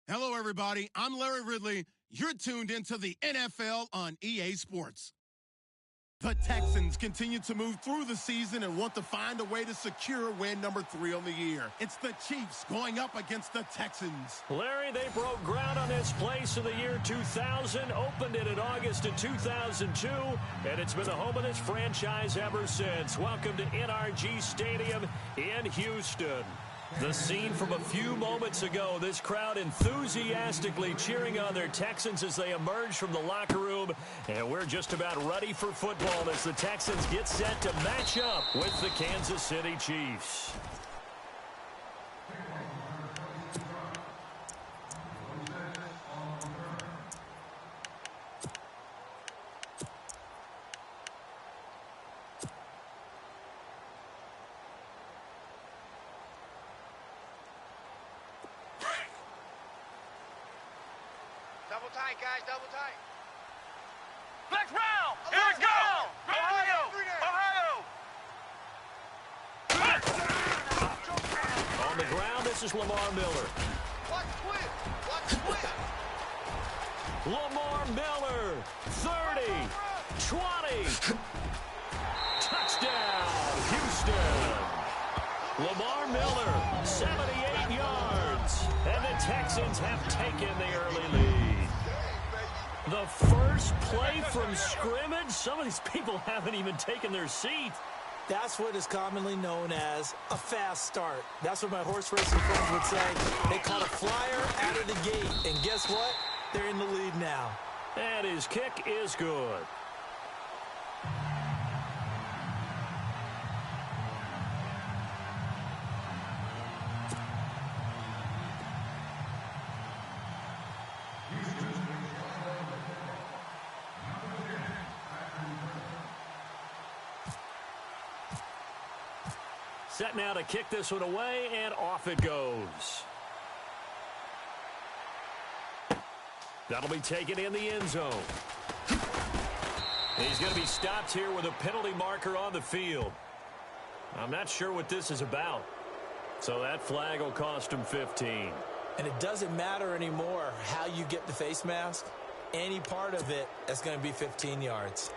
Hello, everybody. I'm Larry Ridley. You're tuned into the NFL on EA Sports. The Texans continue to move through the season and want to find a way to secure win number 3 on the year. It's the Chiefs going up against the Texans. Larry, they broke ground on this place in the year 2000, opened it in August of 2002, and it's been the home of this franchise ever since. Welcome to NRG Stadium in Houston. The scene from a few moments ago, this crowd enthusiastically cheering on their Texans as they emerge from the locker room. And we're just about ready for football as the Texans get set to match up with the Kansas City Chiefs. Double tight, guys, double tight. Flex round! Here we go! Ohio! On the ground, this is Lamar Miller. Watch quick! Watch quick! Lamar Miller, 30, 20. Touchdown, Houston. Lamar Miller, 78 yards. And the Texans have taken the early lead. The first play from scrimmage. Some of these people haven't even taken their seat. That's what is commonly known as a fast start. That's what my horse racing friends would say. They caught a flyer out of the gate. And guess what? They're in the lead now. And his kick is good. Set now to kick this one away, and off it goes. That'll be taken in the end zone. He's going to be stopped here with a penalty marker on the field. I'm not sure what this is about. So that flag will cost him 15. And it doesn't matter anymore how you get the face mask. Any part of it is going to be 15 yards.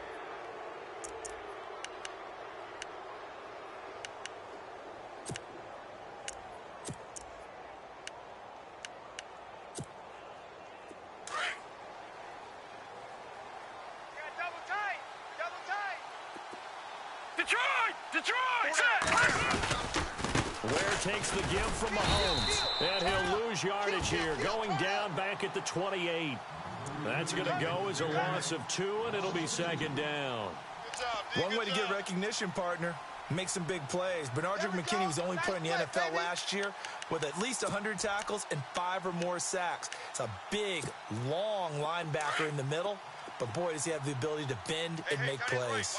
Takes the give from Mahomes. And he'll lose yardage here, going down back at the 28. That's going to go as a loss of 2, and it'll be second down. One way to get recognition, partner. Make some big plays. Bernardrick McKinney was the only player in the NFL last year with at least 100 tackles and 5 or more sacks. It's a big, long linebacker in the middle, but boy, does he have the ability to bend and make plays.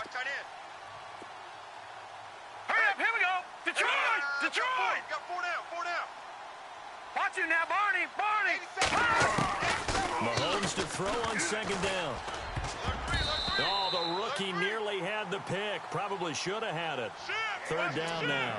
Hurry up, here we go! Detroit! Detroit! Got 4 down. Watch you now, Barney! Mahomes to throw on second down. Oh, the rookie nearly had the pick. Probably should have had it. Third down now.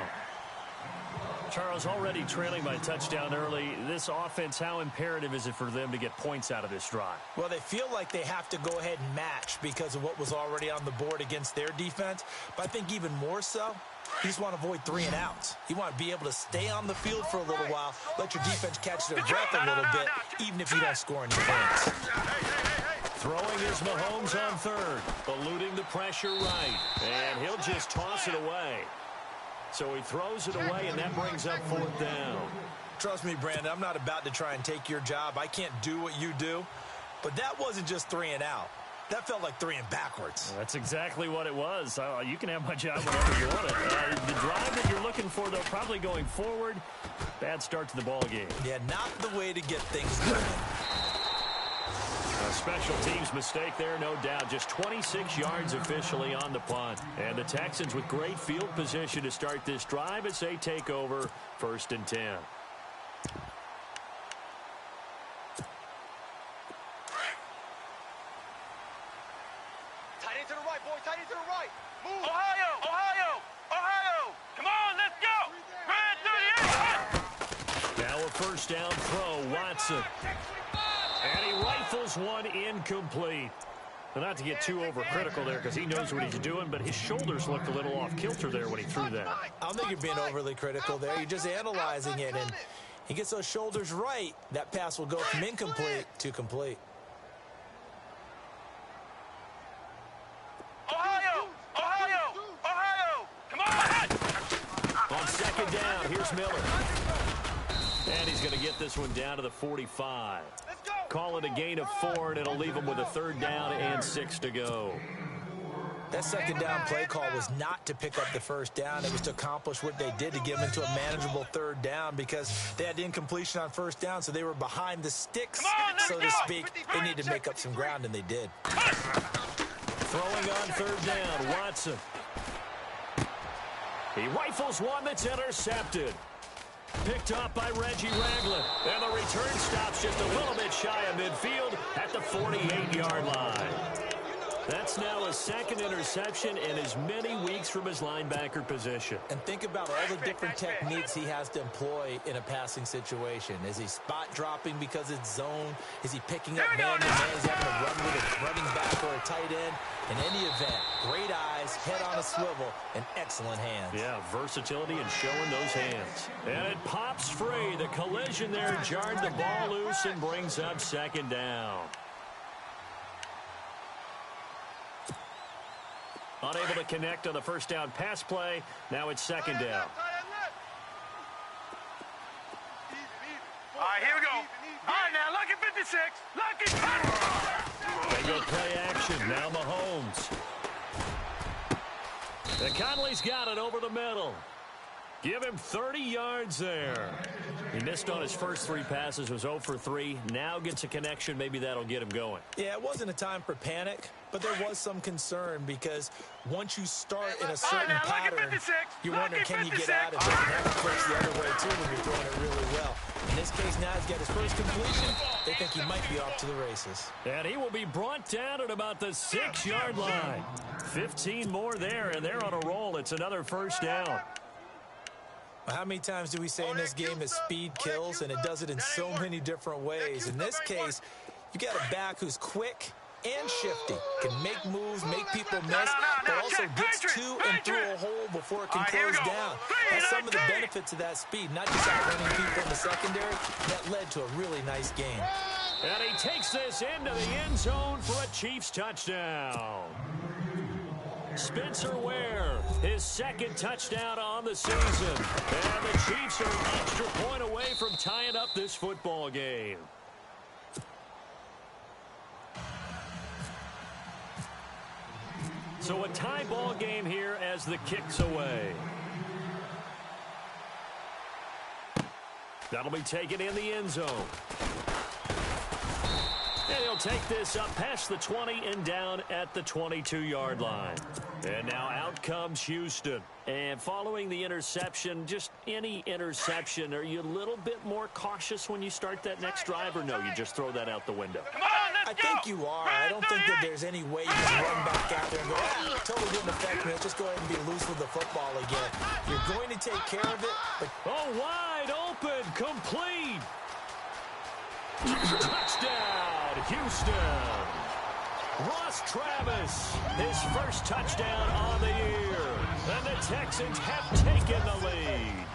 Charles, already trailing by touchdown early. This offense, how imperative is it for them to get points out of this drive? Well, they feel like they have to go ahead and match because of what was already on the board against their defense. But I think even more so, you just want to avoid 3 and outs. You want to be able to stay on the field for a little while, let your defense catch their breath a little bit, even if you don't score any points. Throwing is Mahomes on third, eluding the pressure right, and he'll just toss it away. So he throws it away, and that brings up 4th down. Trust me, Brandon, I'm not about to try and take your job. I can't do what you do. But that wasn't just 3 and out. That felt like 3 and backwards. That's exactly what it was. You can have my job whenever you want it. The drive that you're looking for, though, probably going forward. Bad start to the ball game. Yeah, not the way to get things going. A special teams mistake there, no doubt. Just 26 yards officially on the punt. And the Texans with great field position to start this drive as they take over 1st and 10. Tight end to the right, boy. Tight end to the right. Move. Ohio! Come on, let's go! Red 38! Now a 1st first down throw, Watson. And he rifles one incomplete. Well, not to get too overcritical there because he knows what he's doing, but his shoulders looked a little off kilter there when he threw that. I don't think you're being overly critical there. You're just analyzing it, and he gets those shoulders right. That pass will go from incomplete to complete. Ohio! Ohio! Ohio! Come on! On second down, here's Miller. And he's going to get this one down to the 45. Call it a gain of 4, and it'll leave him with a third down and 6 to go. That second down play call was not to pick up the first down. It was to accomplish what they did to get them into a manageable third down because they had incompletion on first down, so they were behind the sticks, so to speak. They needed to make up some ground, and they did. Throwing on third down, Watson. He rifles one that's intercepted. Picked up by Reggie Ragland. And the return stops just a little bit shy of midfield at the 48-yard line. That's now a second interception in as many weeks from his linebacker position. And think about all the different techniques he has to employ in a passing situation. Is he spot dropping because it's zone? Is he picking up man-to-man? Is he having to run with a running back or a tight end? In any event, great eyes, head on a swivel, and excellent hands. Yeah, versatility and showing those hands. And it pops free. The collision there jarred the ball loose and brings up second down. Unable to connect on the first down pass play. Now it's second down. All right, here we go. All right, now, lucky 56. Lucky. They go play action. Now Mahomes. And Conley's got it over the middle. Give him 30 yards there. He missed on his first 3 passes, was 0 for 3. Now gets a connection. Maybe that'll get him going. Yeah, it wasn't a time for panic, but there was some concern because once you start in a certain pattern, you're wondering, can you get out of it? And that flips the other way, too, when you're throwing it really well. In this case, now he's got his first completion. They think he might be off to the races. And he will be brought down at about the 6-yard line. 15 more there, and they're on a roll. It's another first down. How many times do we say in this game that speed kills, and it does it in so many different ways? In this case, you got a back who's quick and shifty, can make moves, make people miss, but also gets to and through a hole before it can close down. That's some of the benefits of that speed, not just outrunning people in the secondary. That led to a really nice game. And he takes this into the end zone for a Chiefs touchdown. Spencer Ware, his second touchdown on the season. And the Chiefs are an extra point away from tying up this football game. So a tie ball game here as the kick's away. That'll be taken in the end zone. And he'll take this up past the 20 and down at the 22-yard line. And now out comes Houston. And following the interception, just any interception, are you a little bit more cautious when you start that next drive, or no, you just throw that out the window? Come on, I think you are. I don't think that there's any way you can run back out there and go, totally didn't affect me. Let's just go ahead and be loose with the football again. You're going to take care of it, but... Oh, wide open, complete. Touchdown, Houston. Ross Travis, his first touchdown on the year. And the Texans have taken the lead.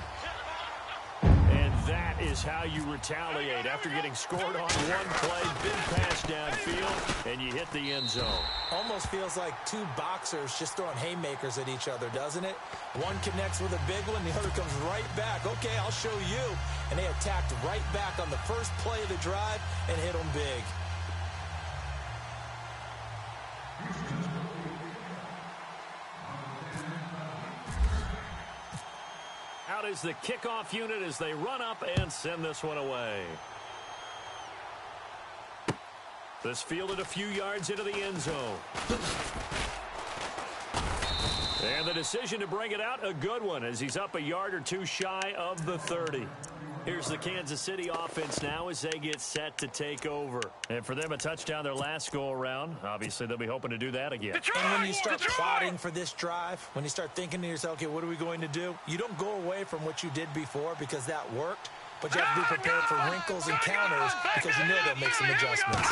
And that is how you retaliate after getting scored on one play, big pass downfield, and you hit the end zone. Almost feels like two boxers just throwing haymakers at each other, doesn't it? One connects with a big one, the other comes right back. Okay, I'll show you. And they attacked right back on the first play of the drive and hit them big. Out is the kickoff unit as they run up and send this one away. This fielded a few yards into the end zone. And the decision to bring it out, a good one, as he's up a yard or two shy of the 30. Here's the Kansas City offense now as they get set to take over. And for them, a touchdown their last go-around. Obviously, they'll be hoping to do that again. And when you start plotting for this drive, when you start thinking to yourself, okay, what are we going to do? You don't go away from what you did before because that worked. but you have to be prepared for wrinkles and counters because you know they'll make some adjustments.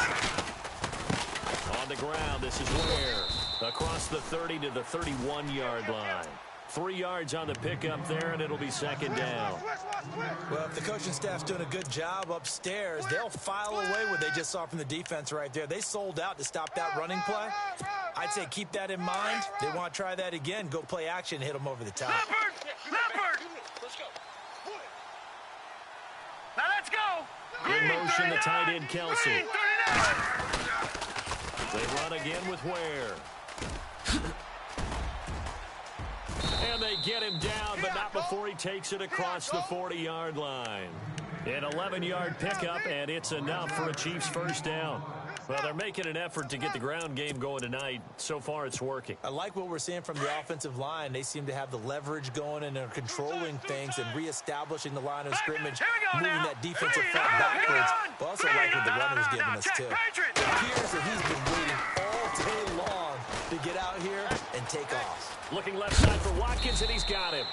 On the ground, this is Ware. Across the 30 to the 31-yard line. 3 yards on the pickup there, and it'll be second down. Well, if the coaching staff's doing a good job upstairs, they'll file away what they just saw from the defense right there. They sold out to stop that running play. I'd say keep that in mind. They want to try that again. Go play action and hit them over the top. Leopard! Let's go. Now let's go! In motion, the tight end, Kelsey. Green, 39! They run again with Ware. And they get him down, but not before he takes it across the 40-yard line. An 11-yard pickup, and it's enough for a Chiefs first down. Well, they're making an effort to get the ground game going tonight. So far, it's working. I like what we're seeing from the offensive line. They seem to have the leverage going, and they're controlling things and reestablishing the line of scrimmage, moving that defensive front backwards. But also like what the runner's giving us, too. It appears that he's been waiting all day long to get out here and take off. Looking left side for Watkins, and he's got him.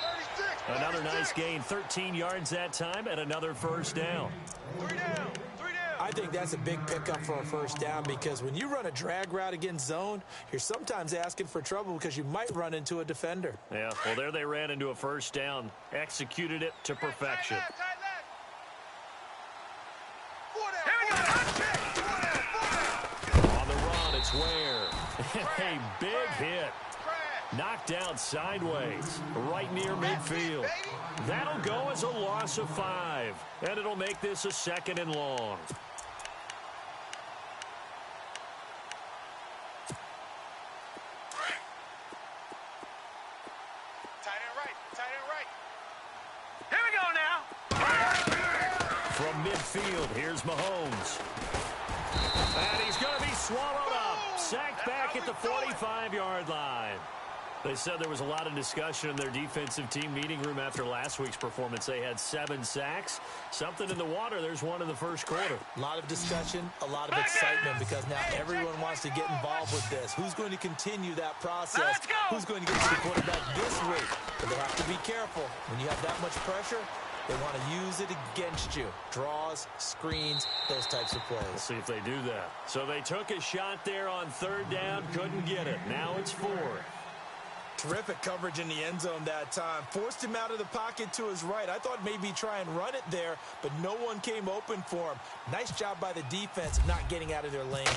Another nice gain, 13 yards that time, and another first down. 3 down. I think that's a big pickup for a first down because when you run a drag route against zone, you're sometimes asking for trouble because you might run into a defender. Yeah, well, there they ran into a first down, executed it to perfection. On the run, it's Ware. A big hit. Knocked out sideways, right near midfield. That'll go as a loss of 5, and it'll make this a 2nd and long. Tight end right. Here we go now. From midfield, here's Mahomes. And he's going to be swallowed up. Sacked back at the 45-yard line. They said there was a lot of discussion in their defensive team meeting room after last week's performance. They had 7 sacks. Something in the water. There's one in the first quarter. A lot of discussion, a lot of excitement because now everyone wants to get involved with this. Who's going to continue that process? Who's going to get to the quarterback this week? But they have to be careful. When you have that much pressure, they want to use it against you. Draws, screens, those types of plays. We'll see if they do that. So they took a shot there on 3rd down, couldn't get it. Now it's 4th. Terrific coverage in the end zone that time. Forced him out of the pocket to his right. I thought maybe try and run it there, but no one came open for him. Nice job by the defense of not getting out of their lanes.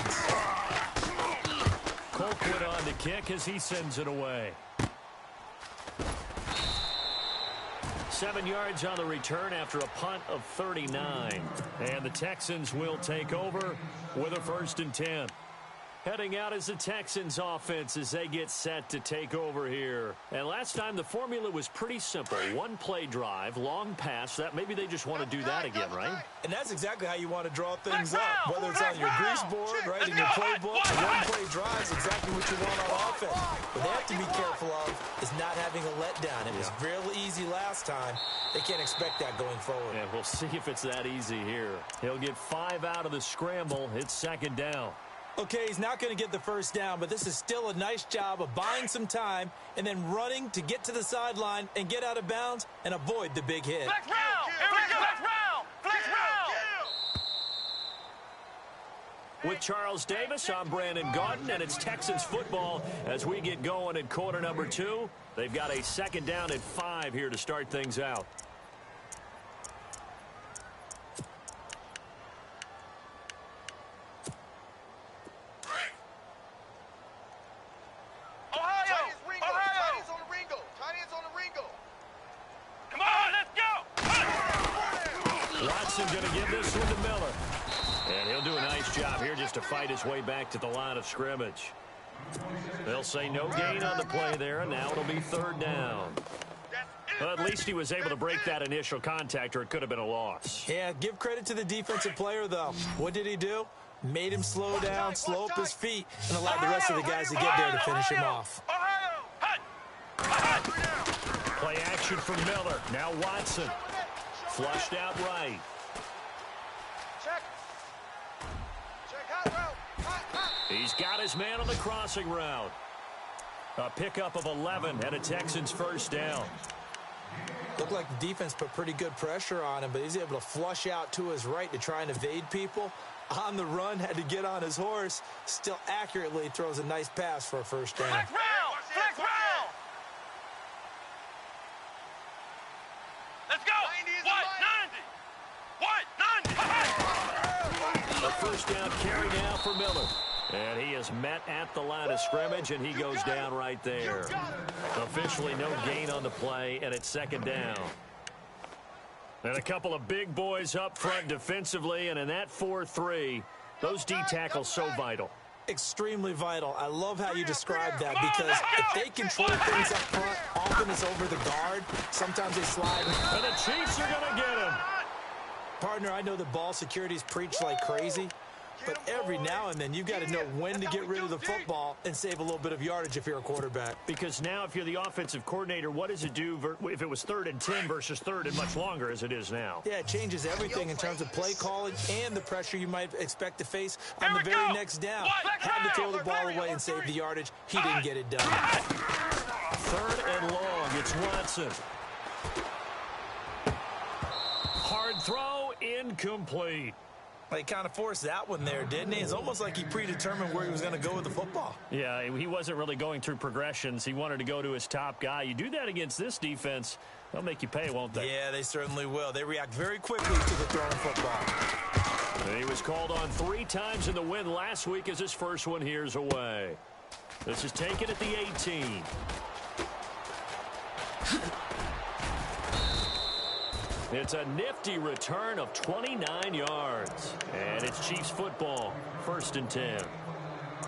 Colquitt on the kick as he sends it away. 7 yards on the return after a punt of 39. And the Texans will take over with a 1st and 10. Heading out as the Texans offense as they get set to take over here. And last time the formula was pretty simple. 1-play drive, long pass. That maybe they just want to do that again, right? And that's exactly how you want to draw things up. Whether it's on your grease board, right, in your playbook, 1-play drive is exactly what you want on offense. What they have to be careful of is not having a letdown. It was real easy last time. They can't expect that going forward. Yeah, we'll see if it's that easy here. He'll get 5 out of the scramble. It's 2nd down. Okay, he's not going to get the first down, but this is still a nice job of buying some time and then running to get to the sideline and get out of bounds and avoid the big hit. Flex round! Here we go! Flex round! Flex round! With Charles Davis, I'm Brandon Gaudin, and it's Texans football as we get going in quarter number 2. They've got a 2nd down and 5 here to start things out. Going to give this one to Miller. And he'll do a nice job here just to fight his way back to the line of scrimmage. They'll say no gain on the play there, and now it'll be 3rd down. Well, at least he was able to break that initial contact, or it could have been a loss. Yeah, give credit to the defensive player, though. What did he do? Made him slow down, slow up his feet, and allowed the rest of the guys to get there to finish him off. Play action from Miller. Now Watson. Flushed out right. He's got his man on the crossing route. A pickup of 11 and a Texans first down. Looked like the defense put pretty good pressure on him, but he's able to flush out to his right to try and evade people. On the run, had to get on his horse. Still accurately throws a nice pass for a first down. Flex round! Flex round! Let's go! 90! A first down carry now for Miller. And he is met at the line of scrimmage, and he goes down right there. Officially no gain on the play, and it's second down. And a couple of big boys up front defensively, and in that 4-3, those D tackles so vital. Extremely vital. I love how you describe that, because if they control things up front, often it's over the guard. Sometimes they slide. And the Chiefs are going to get him. Partner, I know the ball security is preached like crazy, but every now and then you've got to know when to get rid of the football and save a little bit of yardage if you're a quarterback. Because now if you're the offensive coordinator, what does it do if it was 3rd and 10 versus 3rd and much longer as it is now? Yeah, it changes everything in terms of play calling and the pressure you might expect to face on the very next down. Had to throw the ball away and save the yardage. He didn't get it done. 3rd and long. It's Watson. Hard throw, incomplete. He kind of forced that one there, didn't he? It's almost like he predetermined where he was going to go with the football. Yeah, he wasn't really going through progressions. He wanted to go to his top guy. You do that against this defense, they'll make you pay, won't they? Yeah, they certainly will. They react very quickly to the throwing football. And he was called on 3 times in the win last week as his first one here's away. This is taken at the 18. It's a nifty return of 29 yards. And it's Chiefs football, 1st and 10.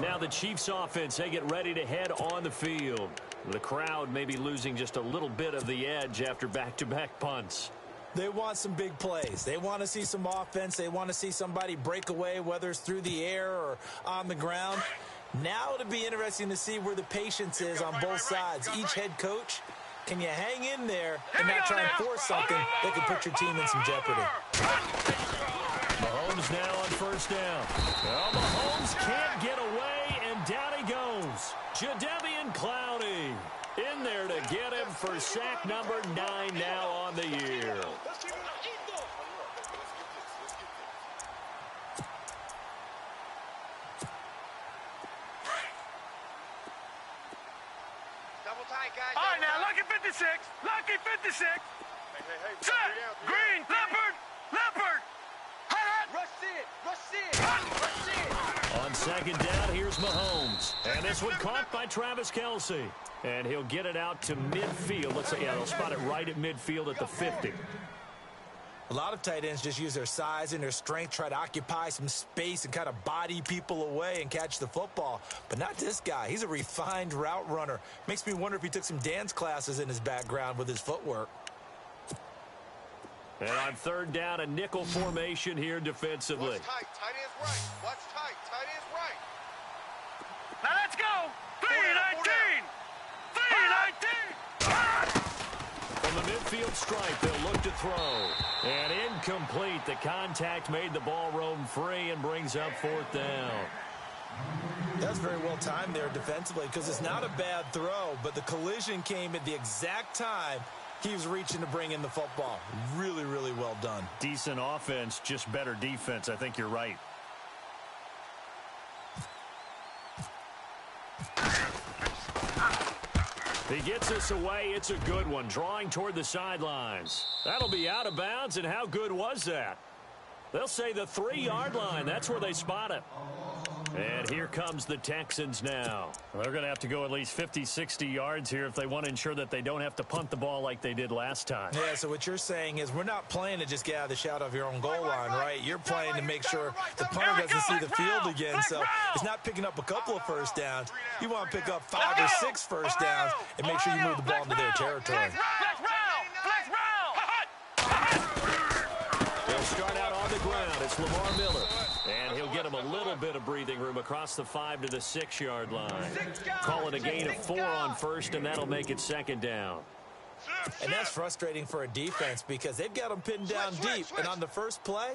Now the Chiefs offense, they get ready to head on the field. The crowd may be losing just a little bit of the edge after back-to-back punts. They want some big plays. They want to see some offense. They want to see somebody break away, whether it's through the air or on the ground. Now it'll be interesting to see where the patience is on both sides. Each head coach, can you hang in there and not try and force something that could put your team in some jeopardy? Mahomes now on 1st down. Well, Mahomes can't get away, and down he goes. Jadeveon Clowney in there to get him for sack number 9 now on the year. All right, now, lucky 56. Lucky 56. Set. Green. Leopard. Leopard. Hot. Rush it. On 2nd down, here's Mahomes. And this one caught by Travis Kelce. And he'll get it out to midfield. Let's say, yeah, they'll spot it right at midfield at the 50. A lot of tight ends just use their size and their strength, try to occupy some space and kind of body people away and catch the football. But not this guy. He's a refined route runner. Makes me wonder if he took some dance classes in his background with his footwork. And on 3rd down, a nickel formation here defensively. Watch tight. Tight end's right. Watch tight. Tight end's right. Now let's go. 3-19. 3-19. From the midfield stripe, they'll look to throw. And incomplete. The contact made the ball roam free and brings up 4th down. That's very well timed there defensively, because it's not a bad throw, but the collision came at the exact time he was reaching to bring in the football. Really, really well done. Decent offense, just better defense. I think you're right. He gets us away. It's a good one. Drawing toward the sidelines. That'll be out of bounds, and how good was that? They'll say the 3-yard line. That's where they spot it. And here comes the Texans now. They're going to have to go at least 50, 60 yards here if they want to ensure that they don't have to punt the ball like they did last time. Yeah, so what you're saying is we're not playing to just get out of the shadow of your own goal line, right? You're playing to make sure the punter doesn't see the field again. So it's not picking up a couple of first downs. You want to pick up 5 or 6 first downs and make sure you move the ball into their territory. They'll start out on the ground. It's Lamar Miller. And he'll get him a little bit of breathing room across the 5 to the 6-yard line. Call it a gain of 4 on 1st, and that'll make it 2nd down. And that's frustrating for a defense because they've got them pinned down deep. And on the first play,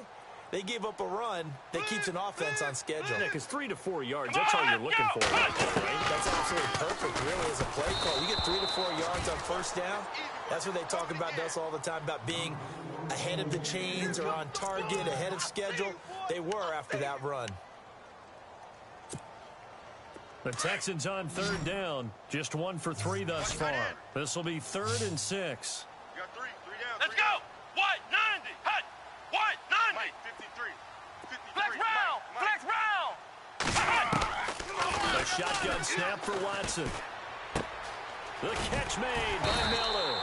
They gave up a run that keeps an offense on schedule. Yeah, because 3 to 4 yards, that's all you're looking for right there, right? That's absolutely perfect, really, as a play call. You get 3 to 4 yards on first down. That's what they talk about us all the time, about being ahead of the chains or on target, ahead of schedule. They were after that run. The Texans on third down. Just 1 for 3 thus far. This will be 3rd and 6. You got three down. Let's go. What? 90. Hut. What? 90. Mike, 53. 53. Flex round. Flex round. A shotgun snap for Watson. The catch made by Miller.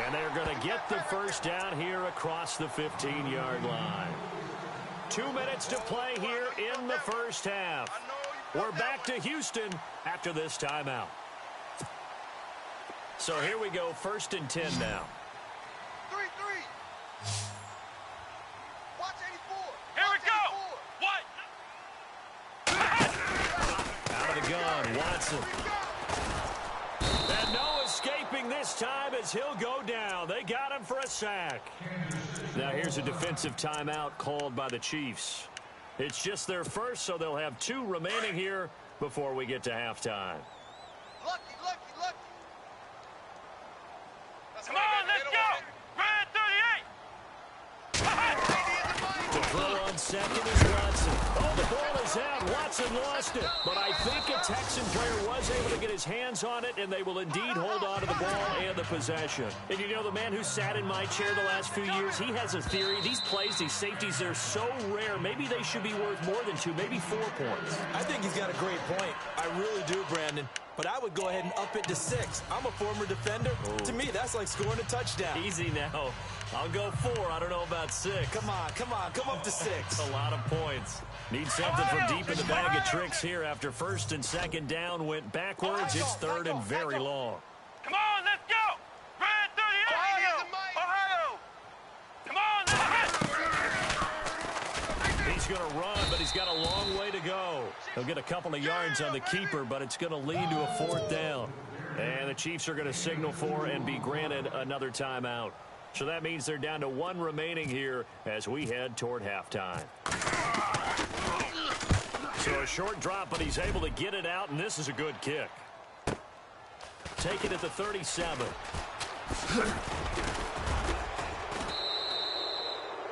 And they're going to get the first down here across the 15-yard line. 2 minutes to play here in the first half. We're back to Houston after this timeout. So here we go, 1st and 10 now. 3. Watch 84. Here we go. What? Out of the gun, Watson. And no escaping this time as he'll go down. They got him for a sack. Now here's a defensive timeout called by the Chiefs. It's just their first, so they'll have 2 remaining here before we get to halftime. Lucky. Come on, let's go. Red 38. The throw on second is Watson. Oh, the ball is out. Watson lost it. But I think a Texan player was able to get his hands on it, and they will indeed hold on to the ball and the possession. And you know, the man who sat in my chair the last few years, he has a theory. These plays, these safeties, they're so rare. Maybe they should be worth more than 2, maybe 4 points. I think he's got a great point. I really do, Brandon. But I would go ahead and up it to 6. I'm a former defender. Oh. To me, that's like scoring a touchdown. Easy now. I'll go 4. I don't know about 6. Come up to 6. A lot of points. Need something from deep in the bag of tricks here after 1st and 2nd down went backwards. It's 3rd and very long. Come on, let's go. Red 38. Ohio. Come on, let's go. He's going to run, but he's got a long way to go. He'll get a couple of yards on the keeper, but it's going to lead to a 4th down. And the Chiefs are going to signal for and be granted another timeout. So that means they're down to 1 remaining here as we head toward halftime. So a short drop, but he's able to get it out, and this is a good kick. Take it at the 37.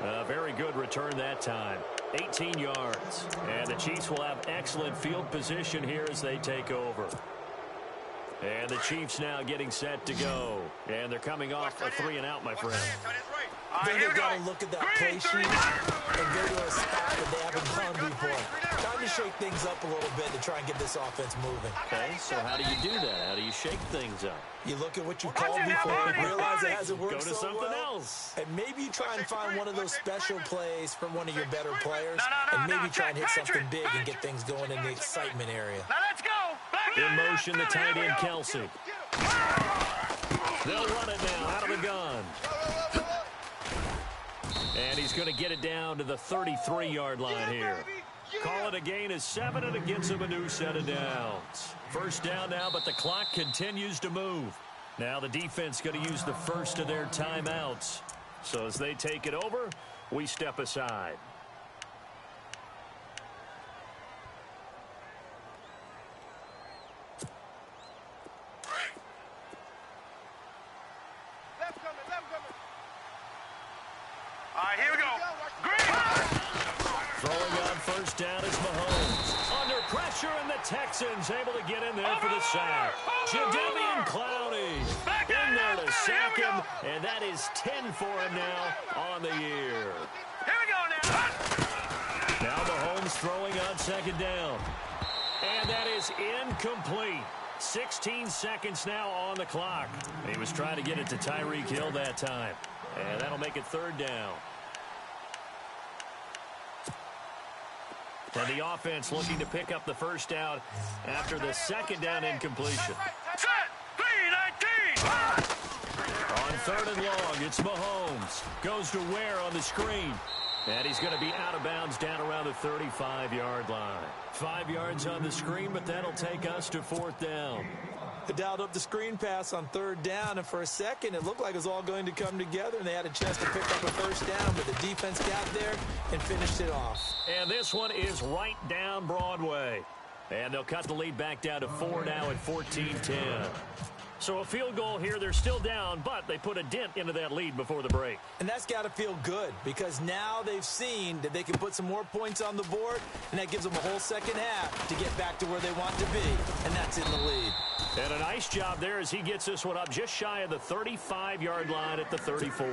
A very good return that time. 18 yards. And the Chiefs will have excellent field position here as they take over. And the Chiefs now getting set to go. And they're coming off a 3-and-out, my friend. Then they've got to look at that play sheet and go to a spot that they haven't gone before. Time to shake things up a little bit to try and get this offense moving. Okay, so how do you do that? How do you shake things up? You look at what you called before and realize it hasn't worked Go to so something well. else. And maybe you try and find one of those special plays from one of your better players. And maybe try and hit something big and get things going in the excitement area. Now let's go. In motion, the tight end, Kelsey. They'll run it now out of the gun. And he's going to get it down to the 33-yard line here. Call it a gain of 7, and it gets him a new set of downs. First down now, but the clock continues to move. Now the defense going to use the first of their timeouts. So as they take it over, we step aside. All right, here we go. Throwing on first down is Mahomes. Under pressure, and the Texans able to get in there for the sack. Jadeveon Clowney in there to sack him, and that is 10 for him now on the year. Here we go now. Now Mahomes throwing on 2nd down. And that is incomplete. 16 seconds now on the clock. He was trying to get it to Tyreek Hill that time. And that'll make it 3rd down. And the offense looking to pick up the first down after the 2nd down incompletion. Set. 3-19. On 3rd and long, it's Mahomes. Goes to Ware on the screen. And he's going to be out of bounds down around the 35-yard line. 5 yards on the screen, but that'll take us to 4th down. They dialed up the screen pass on 3rd down, and for a second, it looked like it was all going to come together, and they had a chance to pick up a 1st down, but the defense got there and finished it off. And this one is right down Broadway. And they'll cut the lead back down to 4 now at 14-10. So a field goal here. They're still down, but they put a dent into that lead before the break. And that's got to feel good because now they've seen that they can put some more points on the board, and that gives them a whole second half to get back to where they want to be, and that's in the lead. And a nice job there as he gets this one up just shy of the 35-yard line at the 34.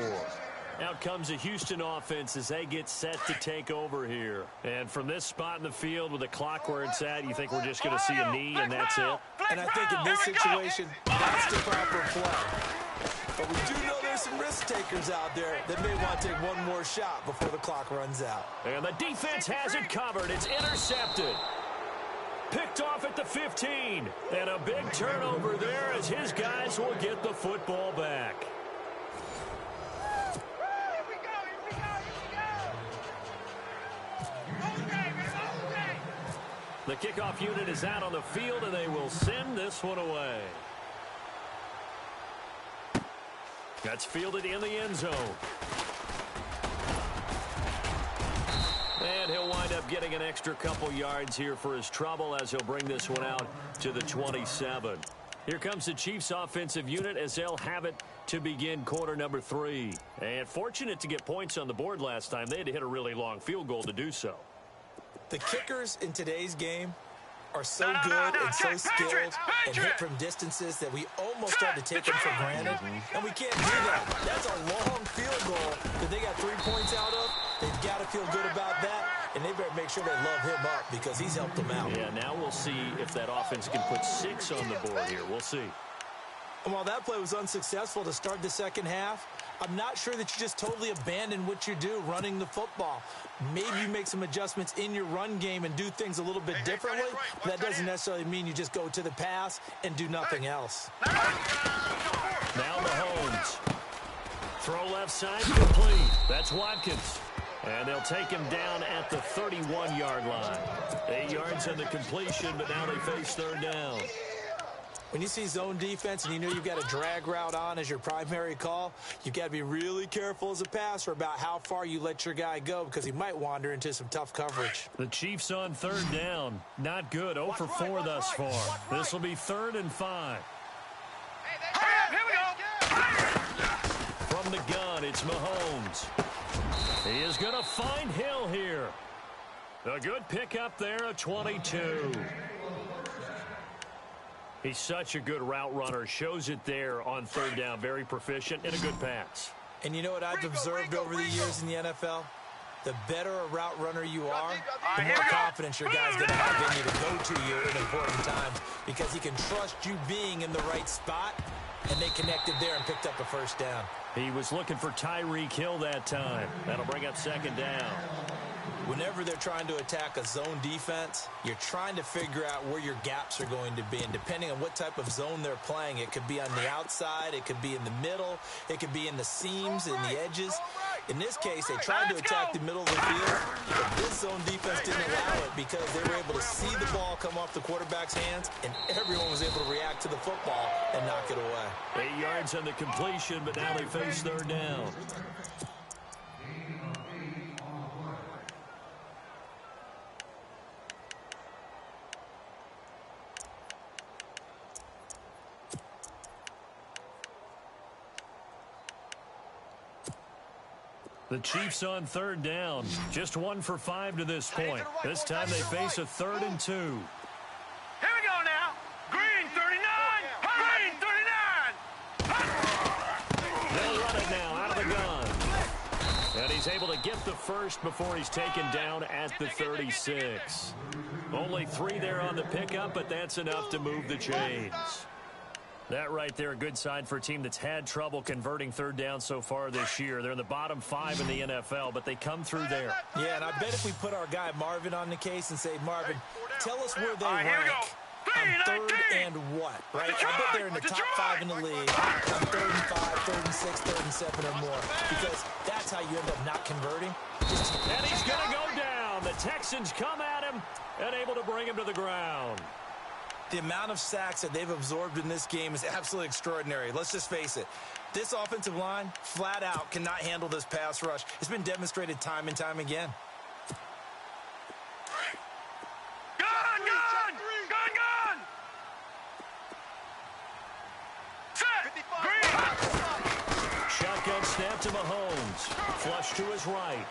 Out comes the Houston offense as they get set to take over here. And from this spot in the field with the clock where it's at, you think we're just going to see a knee and that's it? And I think in this situation, that's the proper play. But we do know there's some risk takers out there that may want to take one more shot before the clock runs out. And the defense has it covered. It's intercepted. Picked off at the 15. And a big turnover there as his guys will get the football back. The kickoff unit is out on the field, and they will send this one away. That's fielded in the end zone. And he'll wind up getting an extra couple yards here for his trouble as he'll bring this one out to the 27. Here comes the Chiefs offensive unit as they'll have it to begin quarter number 3. And fortunate to get points on the board last time. They had to hit a really long field goal to do so. The kickers in today's game are so good and so skilled and hit from distances that we almost start to take them for granted, and we can't do that. That's a long field goal that they got 3 points out of. They've got to feel good about that, and they better make sure they love him up because he's helped them out. Yeah, now we'll see if that offense can put 6 on the board here. We'll see. And while that play was unsuccessful to start the second half, I'm not sure that you just totally abandon what you do running the football. Maybe you make some adjustments in your run game and do things a little bit differently. But that doesn't necessarily mean you just go to the pass and do nothing else. Now Mahomes. Throw left side complete. That's Watkins. And they'll take him down at the 31-yard line. 8 yards on the completion, but now they face 3rd down. When you see zone defense and you know you've got a drag route on as your primary call, you've got to be really careful as a passer about how far you let your guy go because he might wander into some tough coverage. The Chiefs on 3rd down. Not good. 0 for 4 thus far. This will be 3rd and 5. Here we go. From the gun, it's Mahomes. He is going to find Hill here. A good pickup there, a 22. He's such a good route runner. Shows it there on 3rd down. Very proficient and a good pass. And you know what I've observed over the years in the NFL? The better a route runner you are, the more confidence your guy's going to have in you to go to you at important times because he can trust you being in the right spot, and they connected there and picked up a 1st down. He was looking for Tyreek Hill that time. That'll bring up 2nd down. Whenever they're trying to attack a zone defense, you're trying to figure out where your gaps are going to be. And depending on what type of zone they're playing, it could be on the outside, it could be in the middle, it could be in the seams and the edges. In this case, they tried to attack the middle of the field, but this zone defense didn't allow it because they were able to see the ball come off the quarterback's hands, and everyone was able to react to the football and knock it away. 8 yards on the completion, but now they face 3rd down. The Chiefs on 3rd down. Just 1 for 5 to this point. This time they face a 3rd and 2. Here we go now. Green 39. Green 39. They'll run it now out of the gun. And he's able to get the first before he's taken down at the 36. Only 3 there on the pickup, but that's enough to move the chains. That right there, a good sign for a team that's had trouble converting 3rd down so far this year. They're in the bottom 5 in the NFL, but they come through there. Yeah, and I bet if we put our guy Marvin on the case and say, Marvin, tell us where they rank on 3rd and what? right? I bet they're in the top 5 in the league on 3rd and 5, 3rd and 6, 3rd and 7 or more, because that's how you end up not converting. And he's going to go down. The Texans come at him and able to bring him to the ground. The amount of sacks that they've absorbed in this game is absolutely extraordinary. Let's just face it. This offensive line, flat out, cannot handle this pass rush. It's been demonstrated time and time again. Gun! Shotgun snap to Mahomes. Flush to his right.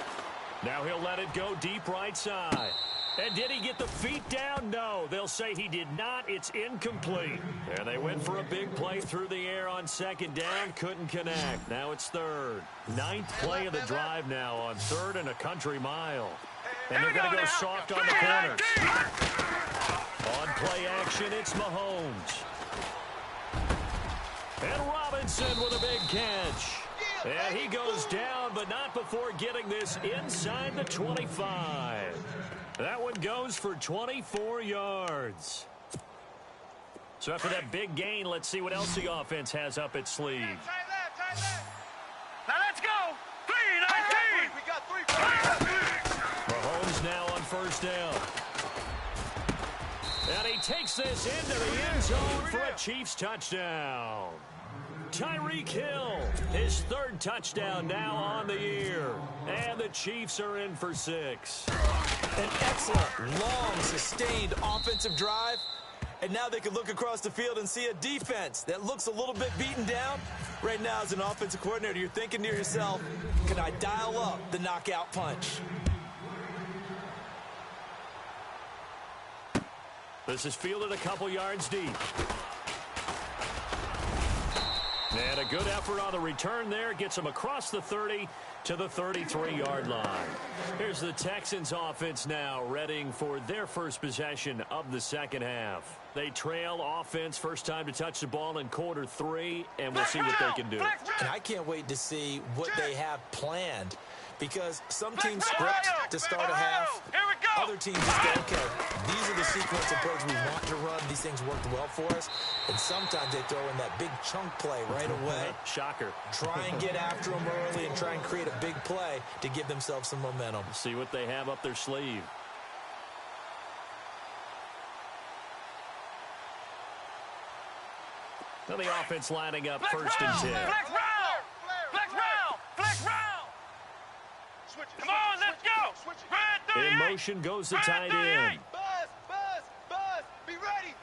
Now he'll let it go deep right side. And did he get the feet down? No. They'll say he did not. It's incomplete. And they went for a big play through the air on 2nd down. Couldn't connect. Now it's 3rd. 9th play of the drive now on 3rd and a country mile. And they're going to go soft on the corners. On play action, it's Mahomes. And Robinson with a big catch. And he goes down, but not before getting this inside the 25. That one goes for 24 yards. So after that big gain, let's see what else the offense has up its sleeve. Now let's go. 3-19. We got 3. Mahomes now on 1st down. And he takes this into the end zone for a Chiefs touchdown. Tyreek Hill, his 3rd touchdown now on the year. And the Chiefs are in for 6. An excellent, long, sustained offensive drive. And now they can look across the field and see a defense that looks a little bit beaten down. Right now, as an offensive coordinator, you're thinking to yourself, can I dial up the knockout punch? This is fielded a couple yards deep. And a good effort on the return there. Gets him across the 30 to the 33-yard line. Here's the Texans offense now, readying for their first possession of the 2nd half. They trail offense, first time to touch the ball in quarter 3, and we'll see what they can do. And I can't wait to see what they have planned, because some teams script to start a half. Other teams just go, okay, these are the sequence of plays we want to run. These things worked well for us. And sometimes they throw in that big chunk play right away. Shocker. Try and get after them early and try and create a big play to give themselves some momentum. See what they have up their sleeve. Now the offense lining up 1st and 10. Flex round. Come on, let's go. In motion goes the tight end. Buzz. Be ready.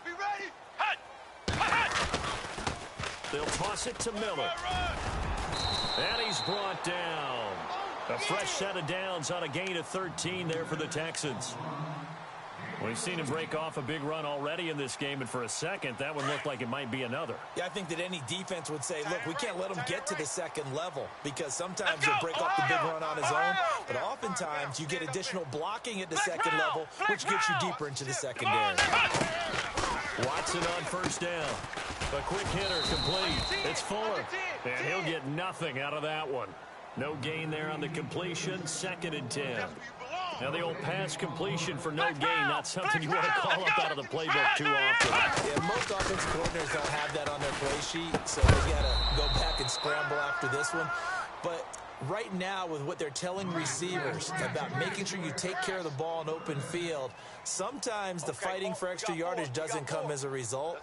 They'll toss it to Miller. And he's brought down. A fresh set of downs on a gain of 13 there for the Texans. We've seen him break off a big run already in this game, and for a second, that one looked like it might be another. Yeah, I think that any defense would say, look, we can't let him get to the 2nd level, because sometimes he'll break off the big run on his own, but oftentimes you get additional blocking at the 2nd level, which gets you deeper into the secondary. Watson on 1st down. A quick hitter complete. It's Fuller, and he'll get nothing out of that one. No gain there on the completion, 2nd and 10. Now the old pass completion for no gain, not something you want to call up out of the playbook too often. Yeah, most offensive coordinators don't have that on their play sheet, so they got to go back and scramble after this one. But right now, with what they're telling receivers about making sure you take care of the ball in open field, sometimes the fighting for extra yardage doesn't come as a result.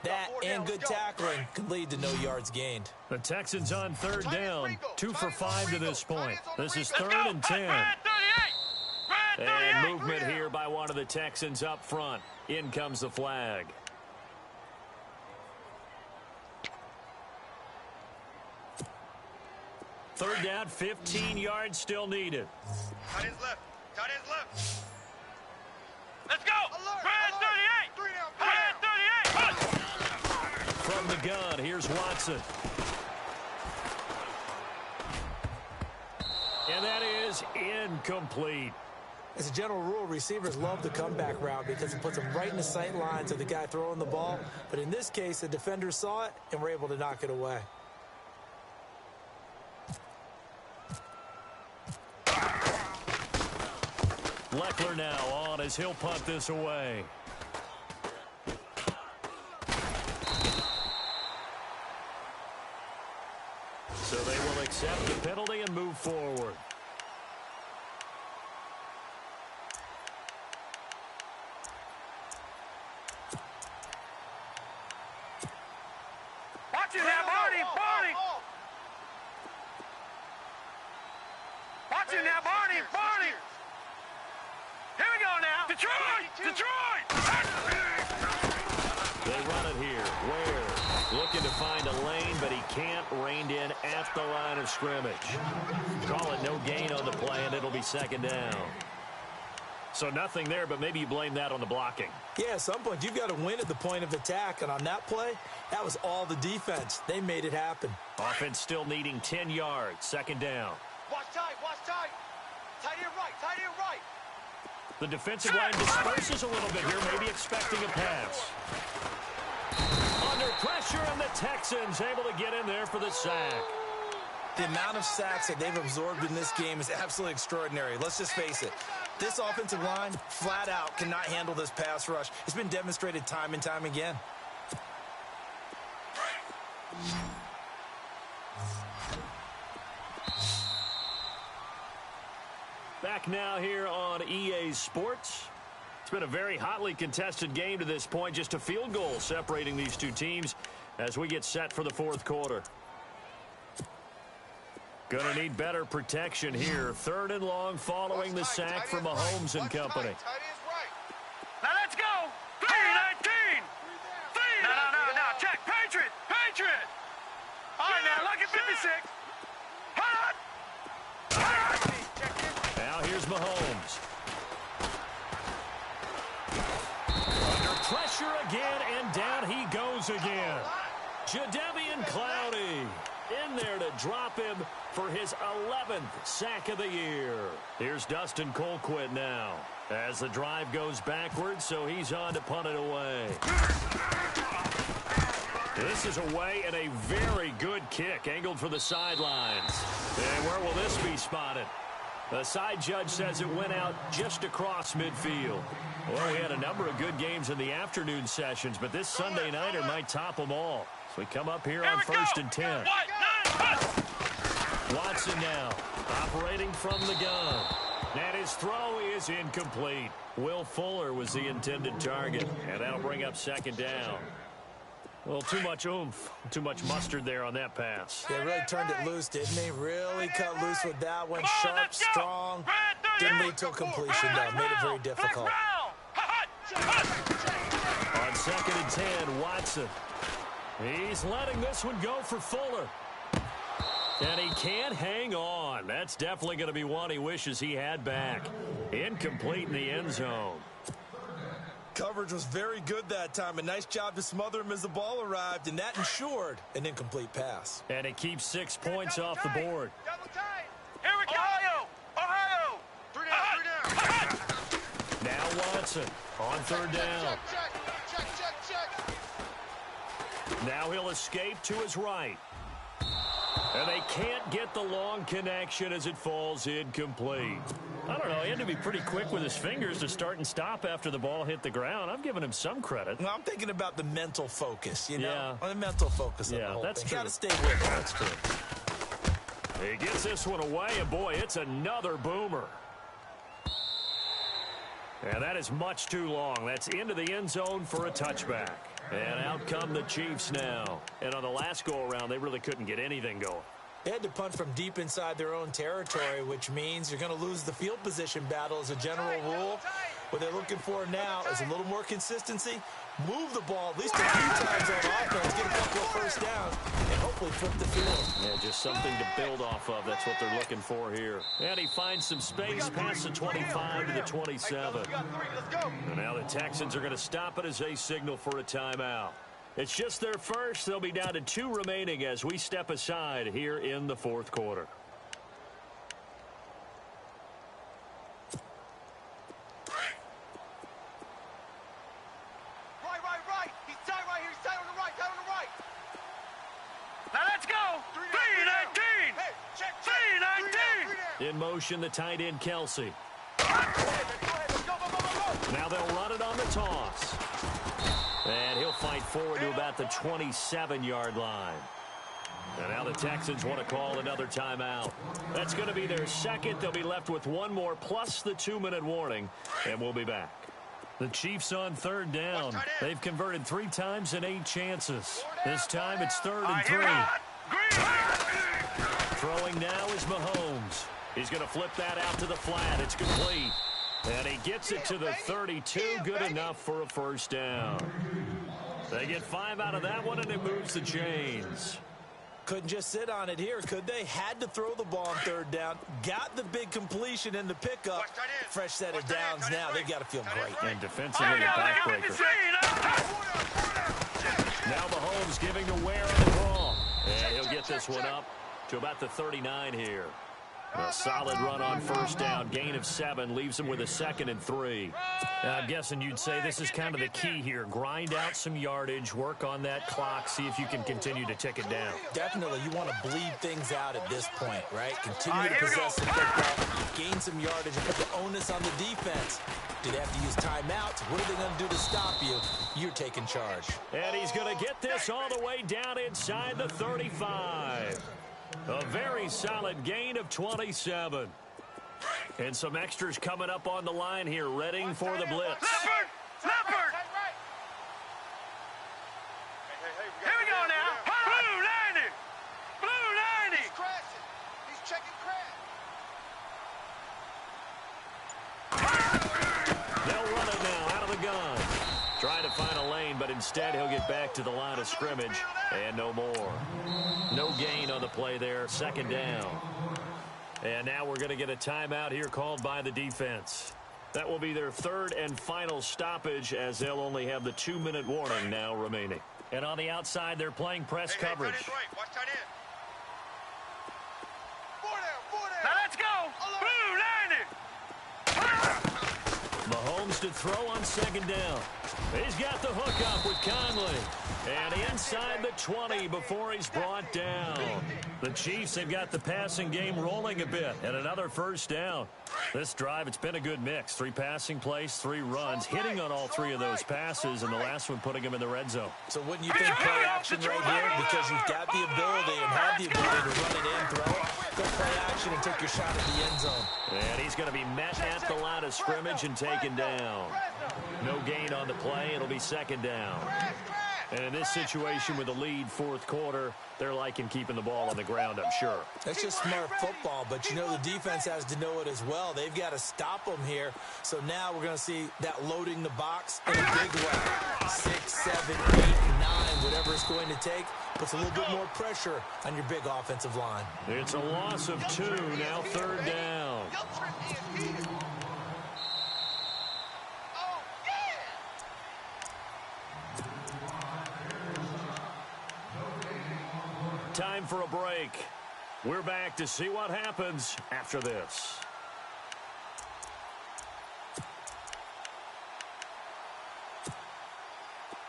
That and good tackling can lead to no yards gained. The Texans on 3rd down, 2 for 5 to this point. This is 3rd and 10. And movement here by one of the Texans up front. In comes the flag. Third down, 15 yards still needed. Tight end's left. Let's go. Red 38. From the gun, here's Watson. And that is incomplete. As a general rule, receivers love the comeback route because it puts them right in the sight lines of the guy throwing the ball. But in this case, the defenders saw it and were able to knock it away. Leckler now on as he'll punt this away. accept the penalty and move forward. Watch it now, Barney! Barney! Watch it now, Barney! Barney! Here we go now! Detroit! Detroit! They run it here. Ware looking to find a lane, but he can't. Reined in at the line of scrimmage. Call it no gain on the play, and it'll be second down. So nothing there, but maybe you blame that on the blocking. Yeah, at some point, you've got to win at the point of attack. And on that play, that was all the defense. They made it happen. Offense still needing 10 yards. Second down. Watch tight, watch tight. Tight end right, tight end right. The defensive line disperses a little bit here, maybe expecting a pass. Under pressure, and the Texans able to get in there for the sack. The amount of sacks that they've absorbed in this game is absolutely extraordinary. Let's just face it. This offensive line, flat out, cannot handle this pass rush. It's been demonstrated time and time again. Back now here on EA Sports. It's been a very hotly contested game to this point. Just a field goal separating these two teams as we get set for the fourth quarter. Gonna need better protection here. Third and long following the sack from Mahomes and company. Now let's go! 3-19! No, check! Patriot! Patriot! All right, now, look at 56! Hot! Now here's Mahomes. Under pressure again, and down he goes again. Jadeveon Clowney in there to drop him for his 11th sack of the year. Here's Dustin Colquitt now as the drive goes backwards, so he's on to punt it away. This is away, and a very good kick angled for the sidelines. And where will this be spotted? The side judge says it went out just across midfield. Well, we had a number of good games in the afternoon sessions, but this Sunday nighter might top them all. So we come up here on first and 10. Watson now operating from the gun. And his throw is incomplete. Will Fuller was the intended target, and that'll bring up second down. Well, too much oomph, too much mustard there on that pass. They really turned it loose, didn't they? Really cut loose with that one. Sharp, strong. Didn't lead to a completion, though. Made it very difficult. On second and 10, Watson. He's letting this one go for Fuller. And he can't hang on. That's definitely going to be one he wishes he had back. Incomplete in the end zone. Coverage was very good that time. A nice job to smother him as the ball arrived, and that ensured an incomplete pass. And it keeps 6 points off the board. Here we go! Ohio! 3 down. Now Watson on third down. Check. Now he'll escape to his right. And they can't get the long connection as it falls incomplete. I don't know. He had to be pretty quick with his fingers to start and stop after the ball hit the ground. I'm giving him some credit. Well, I'm thinking about the mental focus, you know? Yeah. The mental focus of the whole that's thing. true. Got to stay with it. That's true. He gets this one away, and boy, it's another boomer. And that is much too long. That's into the end zone for a touchback. And out come the Chiefs now. And on the last go-around, they really couldn't get anything going. They had to punt from deep inside their own territory, which means you're going to lose the field position battle as a general rule. What they're looking for now is a little more consistency. Move the ball at least a few times on offense, get a couple of first downs, and hopefully flip the field. Yeah, just something to build off of. That's what they're looking for here. And he finds some space past the 25 to the 27. And now the Texans are going to stop it as they signal for a timeout. It's just their first. They'll be down to 2 remaining as we step aside here in the fourth quarter. Right. He's tight right here. He's tight on the right. Now let's go! 3-19! Hey, check. 3-19! In motion, the tight end, Kelsey. Go ahead. Go. Now they'll run it on the toss. And he'll fight forward to about the 27-yard line. And now the Texans want to call another timeout. That's going to be their second. They'll be left with one more plus the 2-minute warning, and we'll be back. The Chiefs on third down. They've converted 3 times in 8 chances. This time it's 3rd and 3. Throwing now is Mahomes. He's going to flip that out to the flat. It's complete. And he gets it to the 32. Good enough for a first down. They get 5 out of that one, and it moves the chains. Couldn't just sit on it here, could they? Had to throw the ball on 3rd down. Got the big completion in the pickup. Fresh set of downs now. They've got to feel great. And defensively, a backbreaker. Now Mahomes giving to Ware on the draw. And he'll get this one up to about the 39 here. A solid run on first down. Gain of 7 leaves him with a 2nd and 3. I'm guessing you'd say this is kind of the key here. Grind out some yardage, work on that clock, see if you can continue to tick it down. Definitely. You want to bleed things out at this point, right? Continue to possess the football, gain some yardage, and put the onus on the defense. Do they have to use timeouts? What are they going to do to stop you? You're taking charge. And he's going to get this all the way down inside the 35. A very solid gain of 27. And some extras coming up on the line here, readying for the blitz. Leopard! Here we go now. Blue 90! Blue 90! He's crashing. He's checking crash. They'll run it now out of the gun. Trying to find a lane, but instead he'll get back to the line of scrimmage and no more. No gain on the play there, 2nd down. And now we're going to get a timeout here called by the defense. That will be their 3rd and final stoppage as they'll only have the 2-minute warning now remaining. And on the outside, they're playing press coverage. Right. Watch tight end. 4 down. Now let's go. Blue 90! Mahomes to throw on 2nd down. He's got the hook up with Conley. And inside the 20 before he's brought down. The Chiefs have got the passing game rolling a bit. And another first down. This drive, it's been a good mix. 3 passing plays, 3 runs. Hitting on all 3 of those passes. And the last one putting him in the red zone. So wouldn't you think play action right here? Because you've got the ability and have the ability to run it in, throw it. Go play action and take your shot at the end zone. And he's going to be met at the line of scrimmage and taken down. No gain on the play. It'll be 2nd down. And in this situation with the lead 4th quarter, they're liking keeping the ball on the ground, I'm sure. That's just smart football, but you know the defense has to know it as well. They've got to stop them here. So now we're going to see that loading the box in a big way. 6, 7, 8, 9, whatever it's going to take, puts a little bit more pressure on your big offensive line. It's a loss of 2, now 3rd down. Time for a break. We're back to see what happens after this.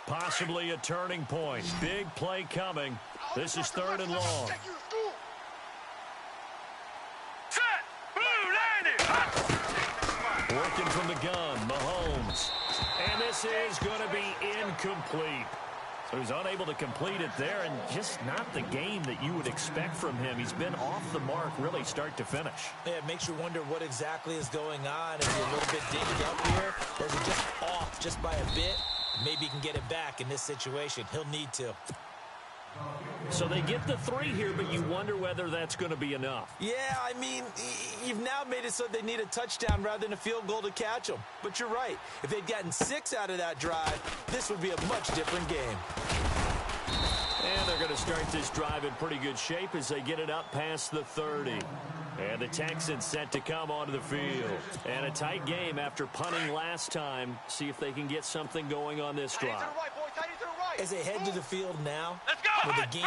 Possibly a turning point. Big play coming. This is 3rd and long. Set! Blue 90! Working from the gun, Mahomes. And this is going to be incomplete. So he's unable to complete it there, and just not the game that you would expect from him. He's been off the mark really start to finish. Yeah, it makes you wonder what exactly is going on. Is he a little bit dinged up here? Or is he just off just by a bit? Maybe he can get it back in this situation. He'll need to. So they get the 3 here, but you wonder whether that's going to be enough. Yeah, I mean, you've now made it so they need a touchdown rather than a field goal to catch them. But you're right. If they'd gotten 6 out of that drive, this would be a much different game. And they're going to start this drive in pretty good shape as they get it up past the 30. And the Texans set to come onto the field. And a tight game after punting last time. See if they can get something going on this drive. As they head to the field now, Let's go! with the game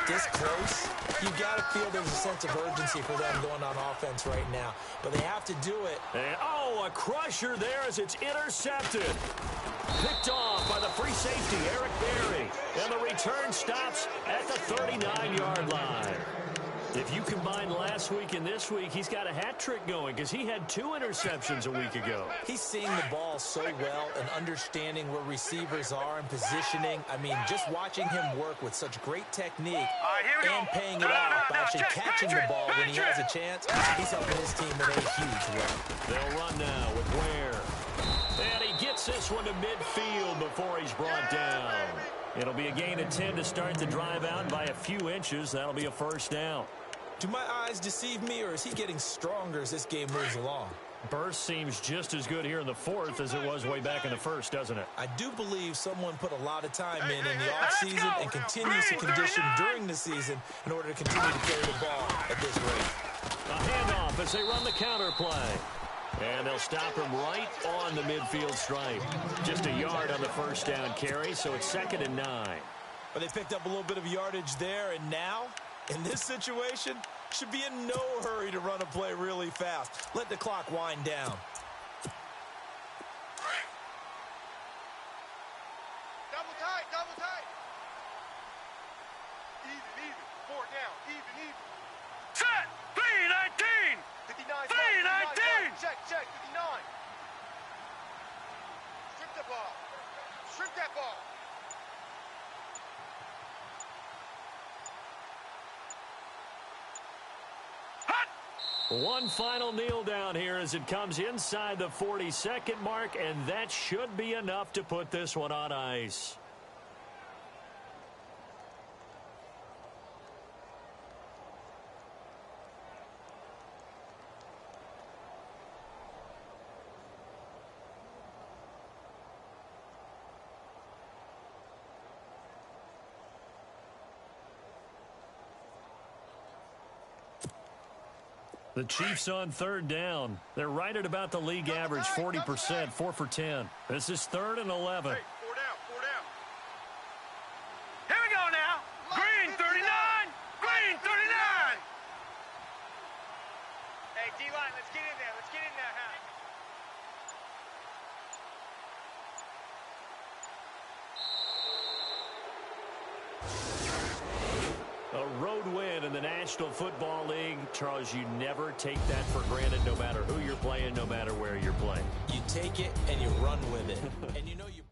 this close, you've got to feel there's a sense of urgency for them going on offense right now. But they have to do it. And, oh, a crusher there as it's intercepted. Picked off by the free safety, Eric Berry. And the return stops at the 39-yard line. If you combine last week and this week, he's got a hat trick going because he had 2 interceptions a week ago. He's seeing the ball so well and understanding where receivers are and positioning. I mean, just watching him work with such great technique and paying it off by actually catching the ball when he has a chance, he's helping his team in a huge way. They'll run now with Ware. And he gets this one to midfield before he's brought down. It'll be a gain of 10 to start the drive out by a few inches. That'll be a first down. Do my eyes deceive me, or is he getting stronger as this game moves along? Burst seems just as good here in the fourth as it was way back in the first, doesn't it? I do believe someone put a lot of time in the offseason and continues to condition during the season in order to continue to carry the ball at this rate. A handoff as they run the counter play. And they'll stop him right on the midfield stripe. Just a yard on the first down carry, so it's 2nd and 9. But they picked up a little bit of yardage there, and now, in this situation, should be in no hurry to run a play really fast. Let the clock wind down. Double tight, double tight. Even, 4 down, even. Set. 3-19. 59. 3-19. Check, 59. Strip the ball. Strip that ball. One final kneel down here as it comes inside the 40-second mark, and that should be enough to put this one on ice. The Chiefs on 3rd down. They're right at about the league average, 40%, 4 for 10. This is 3rd and 11. Hey, 4 down. Here we go now. Green 39. Green 39. Hey, D-line, let's get in there. Let's get in there, huh? A road win in the National Football League. Charles, you never take that for granted no matter who you're playing, no matter where you're playing. You take it and you run with it. And you know you